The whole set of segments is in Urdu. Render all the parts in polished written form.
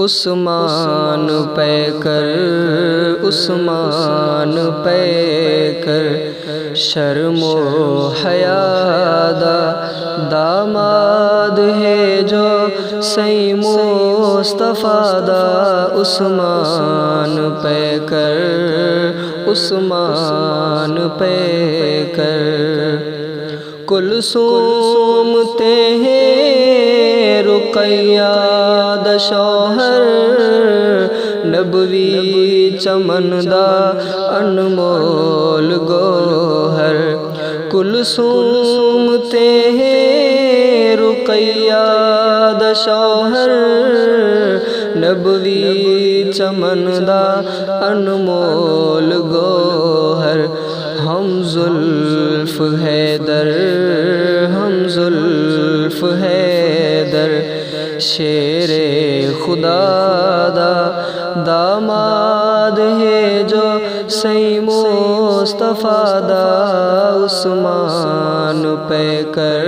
عثمان پہ کر عثمان پہ کر شرم و حیا دا داماد ہے جو سی مصطفیٰ دا عثمان پہ کر عثمان پہ کر کلثوم تے ہیں رقیہ دا شوہر نبوی چمن دا انمول گوہر کلثوم تے ہیں رقیہ دا شوہر نبوی چمن دا انمول گوہر ہم زلف حیدر ہم زلف حیدر شیر خدا دا داماد ہے جو سی مصطفیٰ دا عثمان پہ کر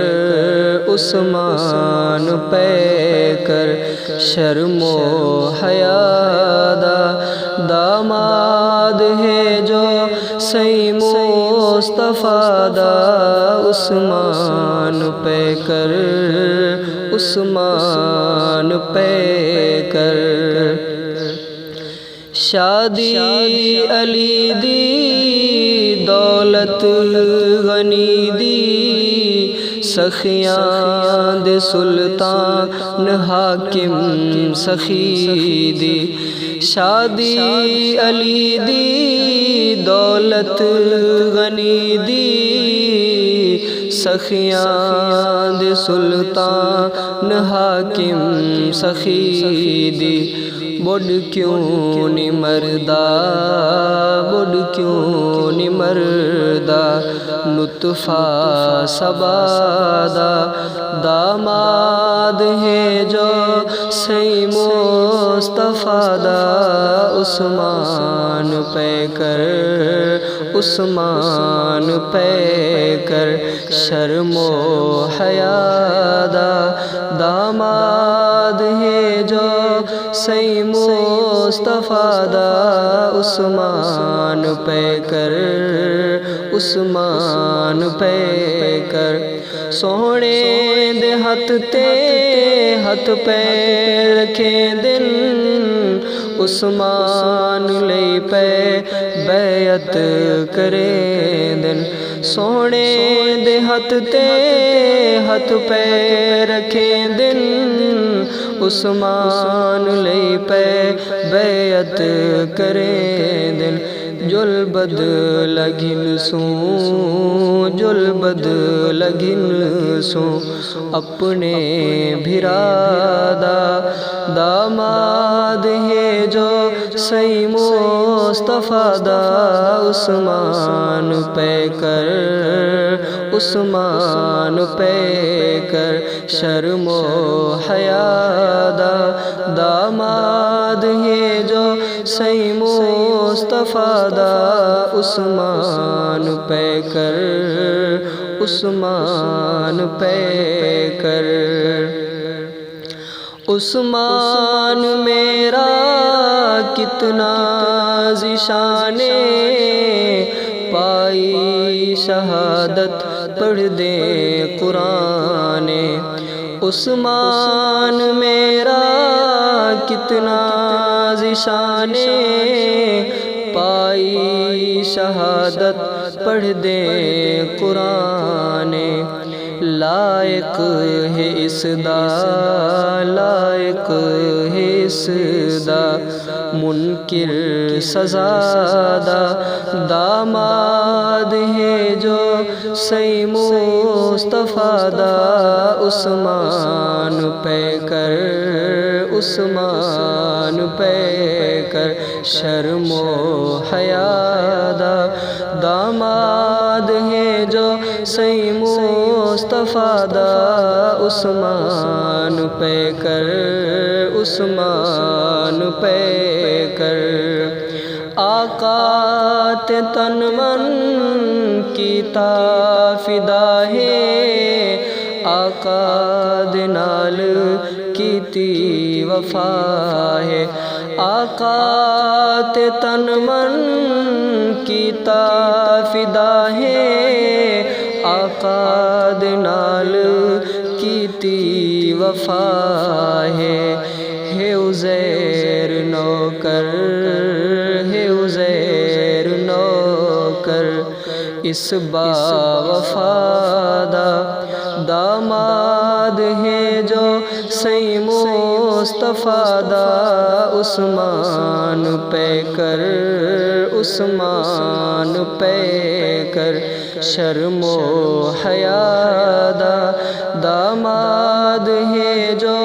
عثمان پہ کر شرم و حیا دا داماد ہے جو سی مصطفیٰ دا عثمان پہ کر عثمان پہ کر شادی علی دی دولت غنی دی سخیاں دے سلطان حاکم سخی دی شادی علی دی دولت غنی دی سخیاں دے سلطان حاکم سخی دی بڑھ کیوں نہیں مردہ بڑھ کیوں نہیں مردہ لطفہ سبادہ داماد ہے جو سی مصطفیٰ دا عثمان پہ کر عثمان پہ کر شرم و حیا دا داماد ہے جو سی مصطفیٰ دا عثمان پہ کر عثمان پہ کر سونے دے ہاتھ تے ہاتھ پہ رکھے دن عثمان لئی پہ بیعت کرے دن سونے دے ہاتھ تے ہاتھ پہ رکھے دن عثمان لئی پہ بیعت کرے دن جل بد لگن سوں جل بد لگن سوں اپنے بھرادہ داماد ہے جو سی مصطفیٰ دا عثمان پہ کر عثمان پہ کر شرم و حیا دا داماد ہے جو سی مصطفیٰ دا عثمان پہ کر عثمان پہ کر عثمان میرا کتنا ذیشان پائی شہادت پڑھ دے قرآن عثمان میرا کتنا ذیشان پائی شہادت پڑھ دے قرآن لائق ہے اس دا لائق ہے اس دا منکر سزا دا داماد ہے جو سی مصطفیٰ دا عثمان پہ کر عثمان پہ کر شرم و حیا دا داماد ہے جو سی مصطفیٰ دا عثمان پہ کر عثمان پہ کر آقا تے تن من کیتا فدا ہے آقا دے نال کیتی وفا ہے، آقا تے تن من کیتا فدا ہے، آقا دے نال کیتی وفا ہے عزیر نوکر، ہے عزیر نوکر، اس با وفا دا داماد ہے جو سید مصطفیٰ دا، عثمان پیکر، عثمان پیکر، شرم و حیا دا داماد ہے جو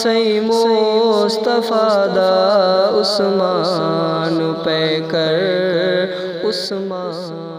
سید مصطفیٰ دا، عثمان پیکر، عثمان